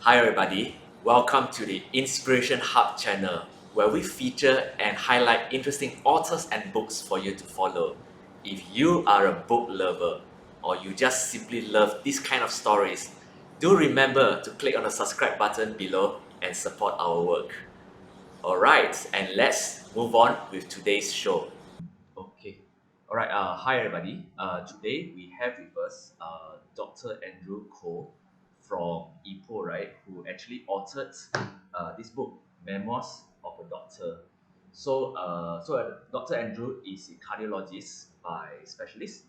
Hi everybody, welcome to the Inspiration Hub channel where we feature and highlight interesting authors and books for you to follow. If you are a book lover or you just simply love this kind of stories, do remember to click on the subscribe button below and support our work. Alright, and let's move on with today's show. Okay. All right. Hi, everybody. Today we have with us Dr. Andrew Koh from IHUB, right, who actually authored this book, Memoirs of a Doctor. So Dr. Andrew is a cardiologist by specialist,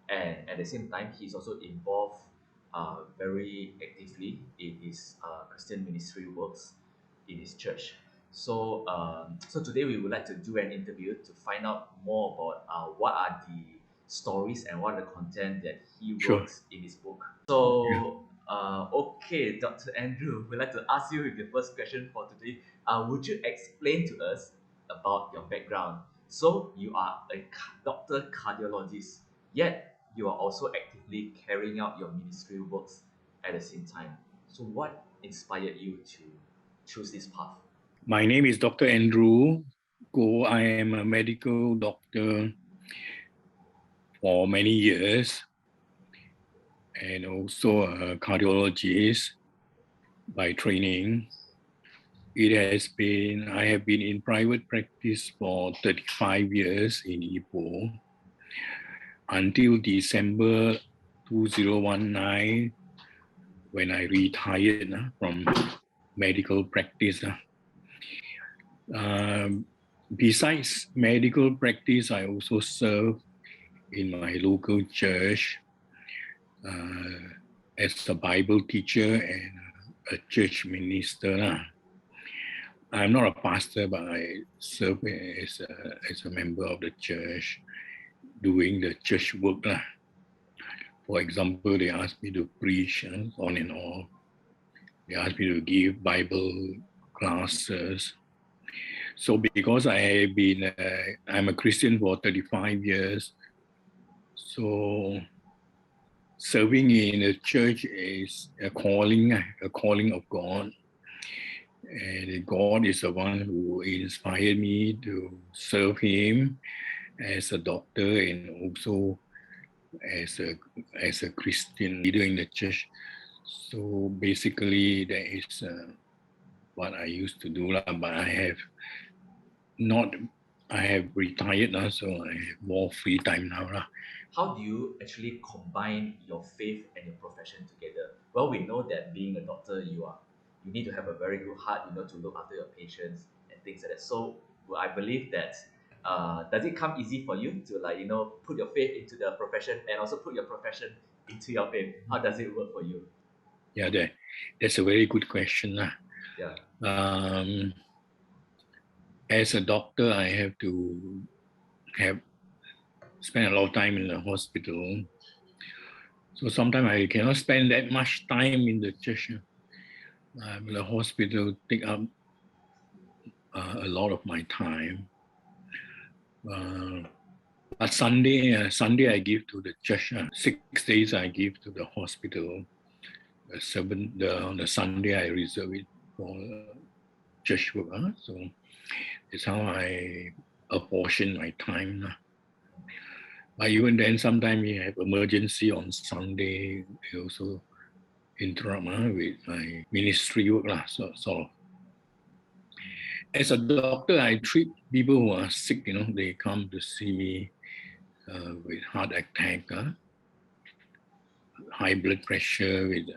and at the same time, he's also involved very actively in his Christian ministry works in his church. So today we would like to do an interview to find out more about what are the stories and what are the content that he Sure. wrote in his book. Okay, Dr. Andrew, we'd like to ask you with the first question for today. Would you explain to us about your background? So you are a doctor cardiologist, yet you are also actively carrying out your ministry works at the same time. So what inspired you to choose this path? My name is Dr. Andrew Koh. I am a medical doctor for many years and also a cardiologist by training. I have been in private practice for 35 years in Ipoh until December 2019 when I retired from medical practice. Besides medical practice, I also serve in my local church as a Bible teacher and a church minister. I'm not a pastor, but I serve as a member of the church doing the church work. For example, they asked me to preach on and off. They asked me to give Bible classes. So because I'm a Christian for 35 years, so serving in a church is a calling of God. And God is the one who inspired me to serve Him as a doctor and also as a Christian leader in the church. So basically, that is what I used to do, but I have retired now, so I have more free time now. How do you actually combine your faith and your profession together? Well, we know that being a doctor, you need to have a very good heart, to look after your patients and things like that. So well, I believe that does it come easy for you to put your faith into the profession and also put your profession into your faith? How does it work for you? Yeah, that's a very good question. Yeah. As a doctor, I have to spend a lot of time in the hospital. So sometimes I cannot spend that much time in the church. The hospital take up a lot of my time. But Sunday I give to the church. 6 days I give to the hospital. On the Sunday I reserve it for church work. So that's how I apportion my time. But even then, sometimes you have emergency on Sunday. I also interrupt with my ministry work. Sort of. As a doctor, I treat people who are sick. They come to see me with heart attack, high blood pressure, with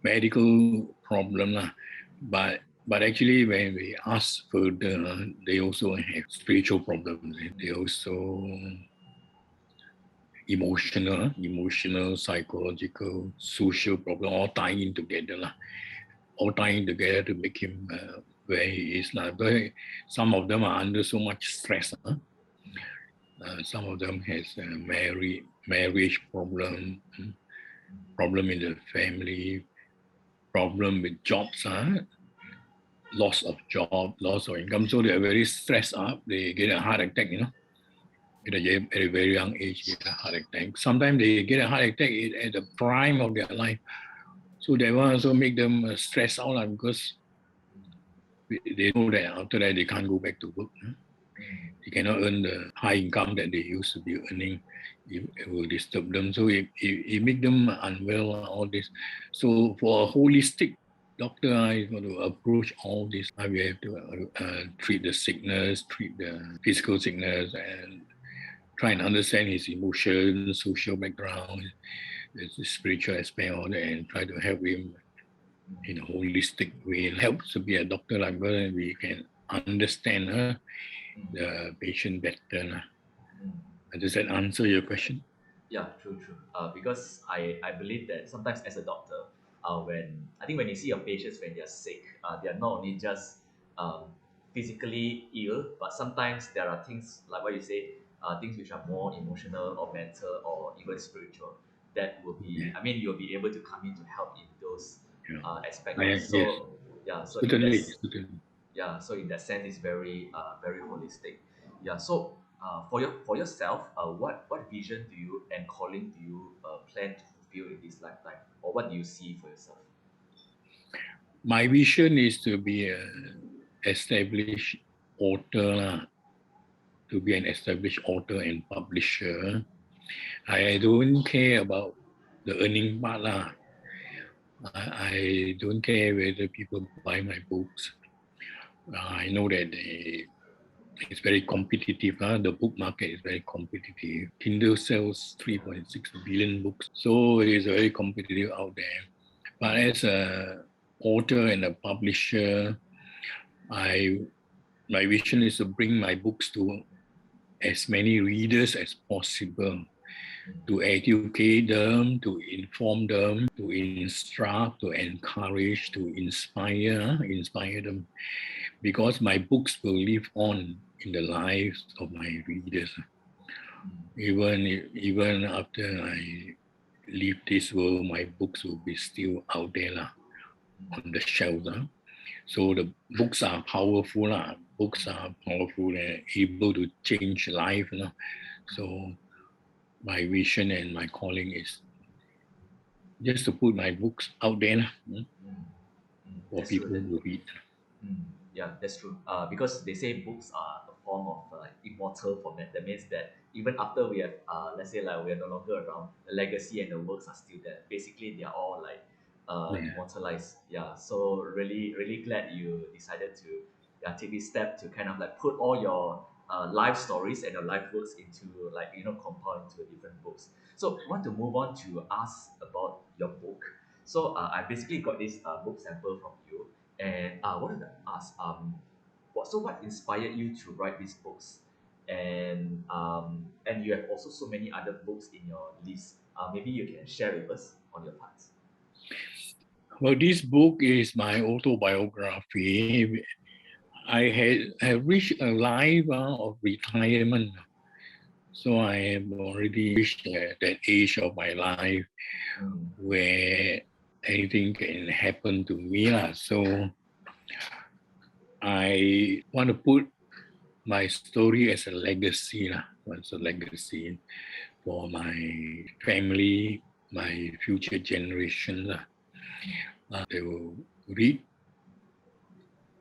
medical problem. But actually, when we ask further, they also have spiritual problems. They also emotional, psychological, social problem, all tying together. All tying together to make him where he is. But some of them are under so much stress. Some of them has marriage problem, problem in the family, problem with jobs, loss of job, loss of income. So they're very stressed up. They get a heart attack, at a very young age, get a heart attack. Sometimes they get a heart attack at the prime of their life. So that one also make them stress out because they know that after that they can't go back to work. They cannot earn the high income that they used to be earning. It will disturb them. So it make them unwell, all this. So for a holistic doctor, I want to approach all this. We have to treat the sickness, treat the physical sickness, and try and understand his emotions, social background, the spiritual aspect, all that, and try to help him in a holistic way. It helps to be a doctor like that, and we can understand the patient better. Does that answer your question? Yeah, true, true. Because I believe that sometimes as a doctor, when I think when you see your patients when they're sick, they are not only just um, physically ill, but sometimes there are things like what you say, things which are more emotional or mental or even spiritual. That will be, Yeah. I mean, you'll be able to come in to help in those Yeah. aspect. Lah. Yes, So yeah, so in that certainly, certainly. yeah, so in that sense, it's very very holistic. Yeah, so for yourself, what vision do you and calling do you plan to fulfill in this lifetime, or what do you see for yourself? My vision is to be an established author, to be an established author and publisher. I don't care about the earning part. I don't care whether people buy my books. I know that it's very competitive. The book market is very competitive. Kindle sells 3.6 billion books. So it's very competitive out there. But as a author and a publisher, I my vision is to bring my books to as many readers as possible, to educate them, to inform them, to instruct, to encourage, to inspire them. Because my books will live on in the lives of my readers. Even after I leave this world, my books will be still out there on the shelves. So the books are powerful. Books are powerful and able to change life. So my vision and my calling is just to put my books out there for That's true. people to read. Yeah, that's true. Because they say books are a form of immortal format. That means that even after we have, let's say, like we are no longer around, the legacy and the works are still there. Basically, they are all like Yeah. immortalized. Yeah. So really, really glad you decided to take this step to kind of like put all your life stories and your life works into like compile into different books. So want to move on to ask about your book. So I basically got this book sample from you, and I wanted to ask, what inspired you to write these books? And you have also so many other books in your list. Maybe you can share with us on your parts. Well, this book is my autobiography. I have reached a life of retirement. So I have already reached that age of my life Mm, where anything can happen to me. So I want to put my story as a legacy. As a legacy for my family, my future generation. They will read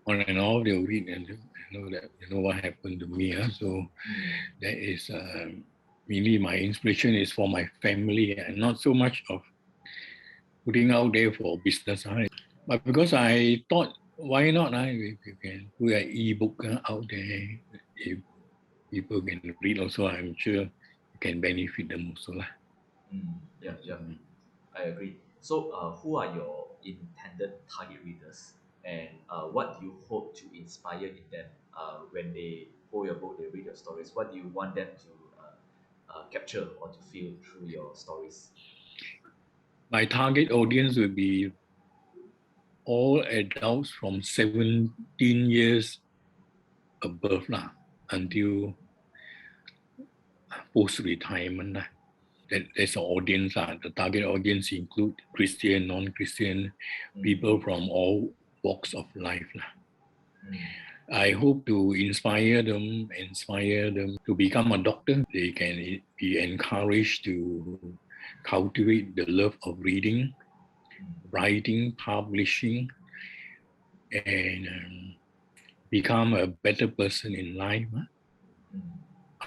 on and off, they'll read and know what happened to me. So mm, that is really my inspiration is for my family and not so much of putting out there for business. But because I thought, why not? We can put an e-book out there. If people can read also, I'm sure it can benefit them also. yeah, So, yeah, I agree. So, who are your intended target readers, and what do you hope to inspire in them when they hold your book, they read your stories? What do you want them to capture or to feel through your stories? my target audience will be all adults from 17 years above until post-retirement. That's the audience. The target audience include Christian, non-Christian, Mm, people from all walks of life. mm, I hope to inspire them to become a doctor. They can be encouraged to cultivate the love of reading writing, publishing, and become a better person in life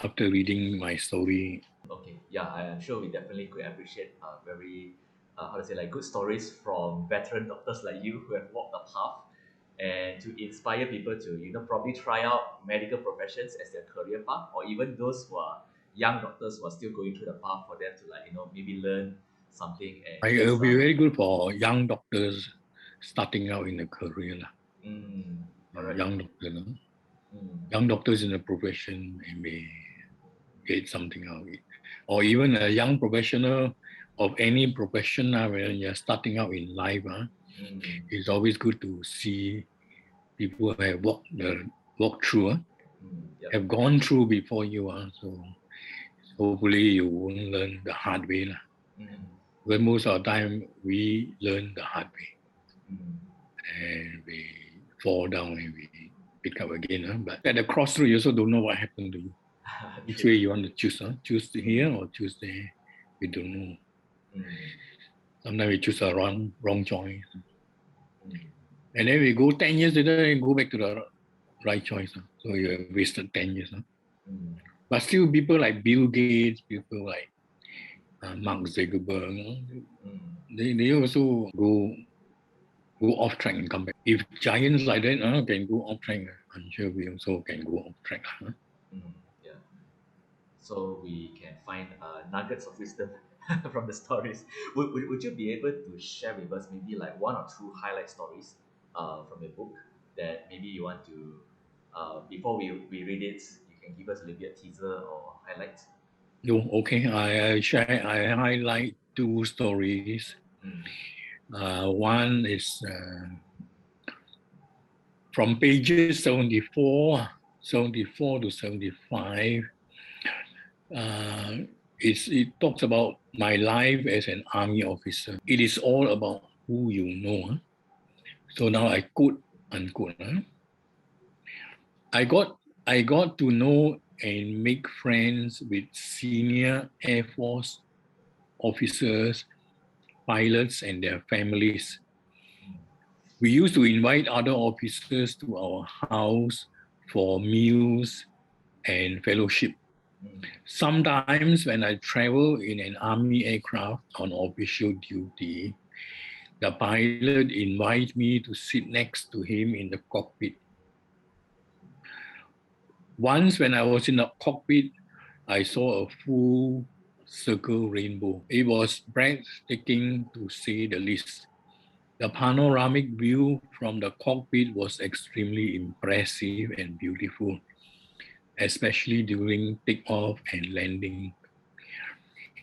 after reading my story. Okay, yeah, I'm sure we definitely could appreciate very, how to say, like good stories from veteran doctors like you who have walked the path and to inspire people to, probably try out medical professions as their career path, or even those who are young doctors who are still going through the path for them to, like, maybe learn something and It get will be some. very good for young doctors starting out in the career. Correct. Young doctors, no? Mm, Young doctors in the profession may get something out of it. Or even a young professional of any profession when you're starting out in life, mm, it's always good to see people who have walked through, yep. have gone through before you. So hopefully you won't learn the hard way. Mm, But most of the time, we learn the hard way mm. and we fall down and we pick up again. But at the crossroad, you also don't know what happened to you. Which True. way you want to choose? Choose here Mm, or choose there? We don't know. mm, Sometimes we choose a wrong choice. mm, And then we go 10 years later and go back to the right choice. So you have wasted 10 years. mm, But still, people like Bill Gates, people like Mark Zuckerberg, mm. they also go off track and come back. If giants like that can go off track, I'm sure we also can go off track. Mm, yeah. So we can find nuggets of wisdom from the stories. Would you be able to share with us maybe like one or two highlight stories from your book that maybe you want to, before we read it, you can give us a little bit of teaser or highlight? No, okay. I highlight two stories. Mm, One is from pages 74 to 75. Uh, it talks about my life as an army officer. It is all about who you know. So now I quote unquote. I got to know and make friends with senior Air Force officers, pilots, and their families. We used to invite other officers to our house for meals and fellowship. mm, Sometimes, when I travel in an army aircraft on official duty, the pilot invites me to sit next to him in the cockpit. Once, when I was in the cockpit, I saw a full circle rainbow. It was breathtaking to say the least. The panoramic view from the cockpit was extremely impressive and beautiful, especially during takeoff and landing.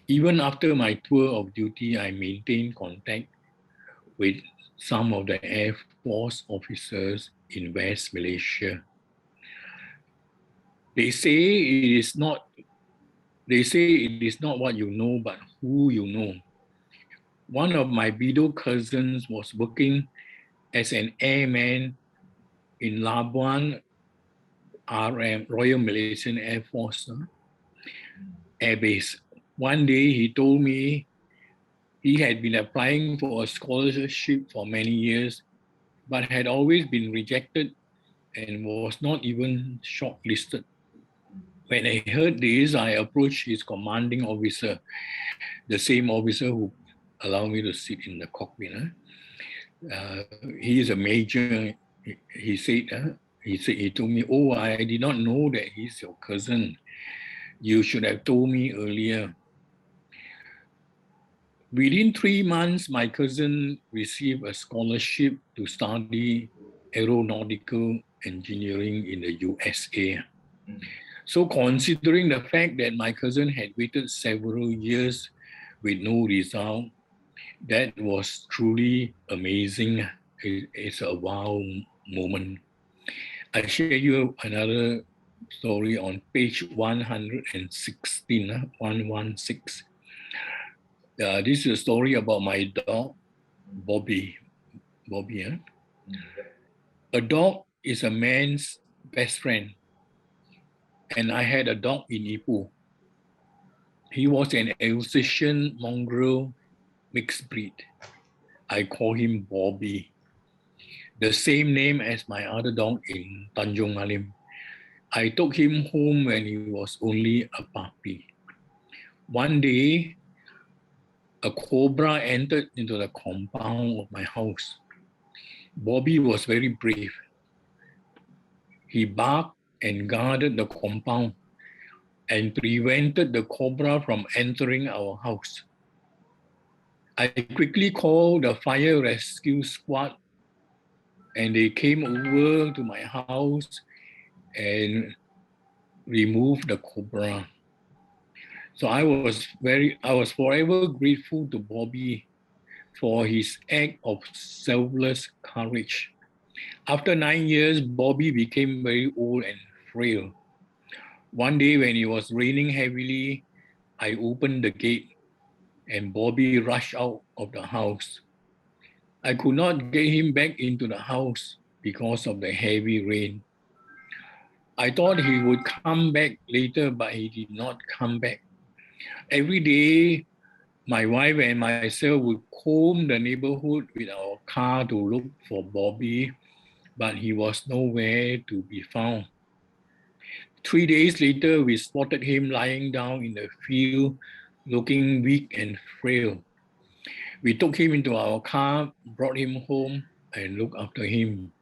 Even after my tour of duty, I maintained contact with some of the Air Force officers in West Malaysia. They say it is not they say it is not what you know, but who you know. One of my Bido cousins was working as an airman in Labuan RM, Royal Malaysian Air Force Air Base. One day he told me he had been applying for a scholarship for many years, but had always been rejected and was not even shortlisted. When I heard this, I approached his commanding officer, the same officer who allowed me to sit in the cockpit. He is a major. He said, he told me, "Oh, I did not know that he's your cousin. You should have told me earlier." Within 3 months, my cousin received a scholarship to study aeronautical engineering in the USA. mm, So, considering the fact that my cousin had waited several years with no result, that was truly amazing. It's a wow moment. I share you another story on page 116, 116. This is a story about my dog, mm, Bobby. Bobby, yep. A dog is a man's best friend, and I had a dog in Ipoh. He was an Alsatian mongrel mixed breed. I call him Bobby, the same name as my other dog in Tanjung Malim. I took him home when he was only a puppy. One day, a cobra entered into the compound of my house. Bobby was very brave. He barked and guarded the compound and prevented the cobra from entering our house. I quickly called the fire rescue squad and they came over to my house and removed the cobra. So I was forever grateful to Bobby for his act of selfless courage. After 9 years, Bobby became very old and frail. One day when it was raining heavily, I opened the gate and Bobby rushed out of the house. I could not get him back into the house because of the heavy rain. I thought he would come back later, but he did not come back. Every day, my wife and myself would comb the neighborhood with our car to look for Bobby, but he was nowhere to be found. 3 days later, we spotted him lying down in the field, looking weak and frail. We took him into our car, brought him home, and looked after him.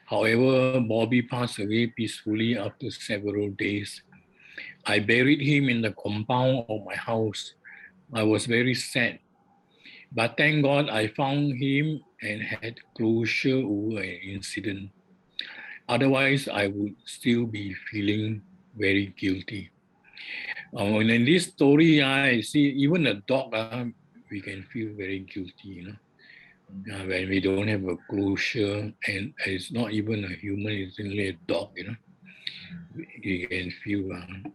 However, Bobby passed away peacefully after several days. I buried him in the compound of my house. I was very sad, but thank God I found him and had closure over an incident. Otherwise, I would still be feeling very guilty. And in this story, I see even a dog, we can feel very guilty, when we don't have a closure, and it's not even a human, it's only a dog, you can feel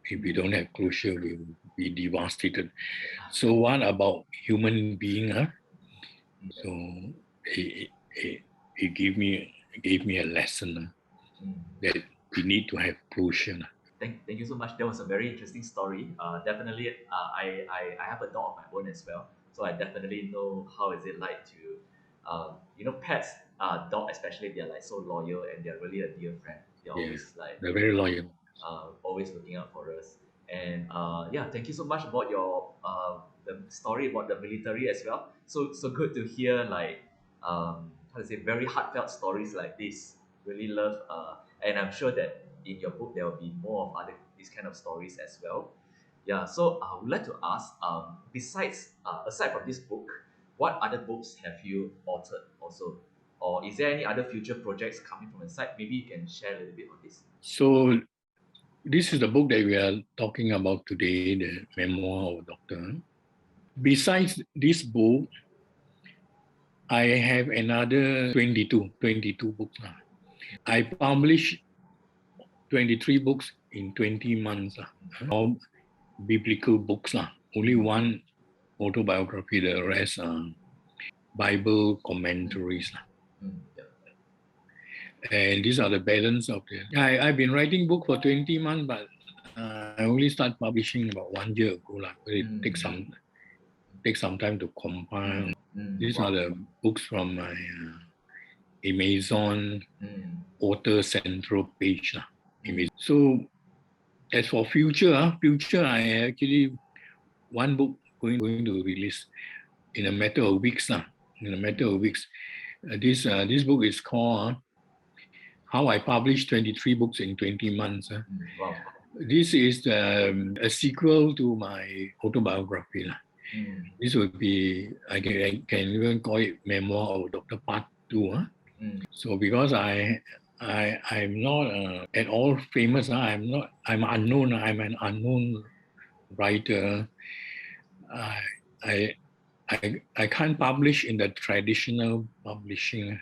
if we don't have closure, we will be devastated. So what about human being? So it gave me a lesson that we need to have closure. Thank you so much. That was a very interesting story. Definitely, I have a dog of my own as well, so I definitely know how is it like to, pets, dog especially, they're like so loyal and they're really a dear friend. They're Yeah, always like, they're very loyal. always looking out for us. And yeah, thank you so much about your the story about the military as well. So good to hear, like, how to say, very heartfelt stories like this. Really love, and I'm sure that in your book there will be more of other these kind of stories as well. Yeah, so I would like to ask, besides, aside from this book, what other books have you authored also, or is there any other future projects coming from the side? Maybe you can share a little bit on this. So this is the book that we are talking about today, the Memoir of a Doctor. Besides this book, I have another 22 books. I published 23 books in 20 months. All biblical books. Only one autobiography, the rest are Bible commentaries. Yeah. And these are the balance of the. I've been writing book for 20 months, but I only start publishing about 1 year ago. It takes some time to compile. These are Wow. the books from my Amazon author central page. So as for future, I actually one book going to release in a matter of weeks. In a matter of weeks, this book is called How I Published 23 Books in 20 Months. Wow. This is a sequel to my autobiography. This would be, I can even call it Memoir of Dr. Part 2. So because I'm not at all famous, I'm unknown, I'm an unknown writer. I, I can't publish in the traditional publishing.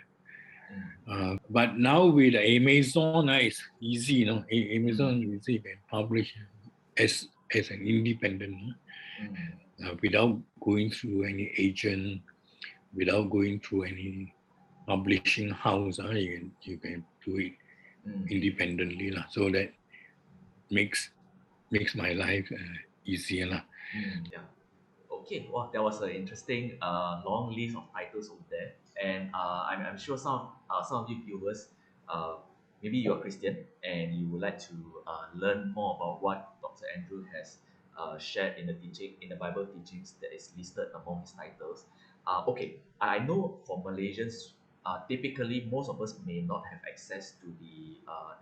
But now with Amazon, it's easy, Amazon is easy, you can publish as an independent, without going through any agent, without going through any publishing house. You can do it independently, so that makes my life easier. Yeah. Okay, well, there was an interesting long list of titles over there, and I'm sure some of you viewers, maybe you're Christian and you would like to learn more about what Dr. Andrew has shared in the teaching in the Bible teachings that is listed among his titles. Okay, I know for Malaysians, typically most of us may not have access to the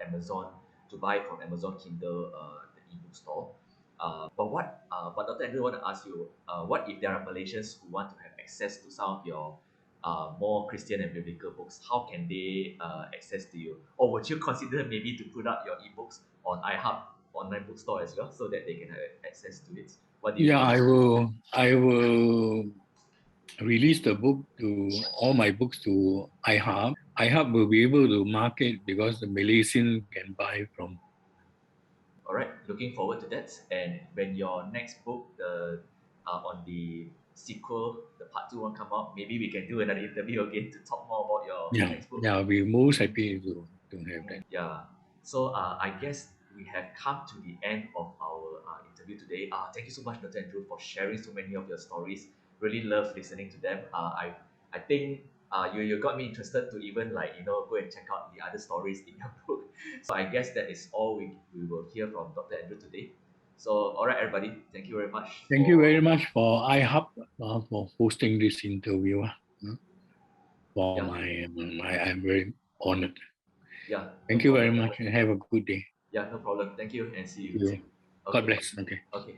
Amazon to buy from Amazon Kindle, the ebook store. But Dr. Andrew, I want to ask you, what if there are Malaysians who want to have access to some of your more Christian and biblical books? How can they access to you? Or would you consider maybe to put up your ebooks on IHUB online bookstore as well, so that they can have access to it? What do you Yeah, think? I will release the book to all my books to IHUB. IHUB will be able to market because the Malaysian can buy from. All right, looking forward to that. And when your next book, the on the sequel, the part two one come out, maybe we can do another interview again to talk more about your Yeah, next book. yeah, I'll be most happy to have that. Yeah. So I guess we have come to the end of our interview today. Thank you so much, Dr. Andrew, for sharing so many of your stories. Really love listening to them. I think you got me interested to even go and check out the other stories in your book. So I guess that is all we will hear from Dr. Andrew today. So all right, everybody, thank you very much Thank you for very much for IHUB for hosting this interview. For yeah I'm very honored. yeah no Thank you very problem. much and have a good day. Yeah, no problem. Thank you and see you. You. God Okay, bless. Okay. okay.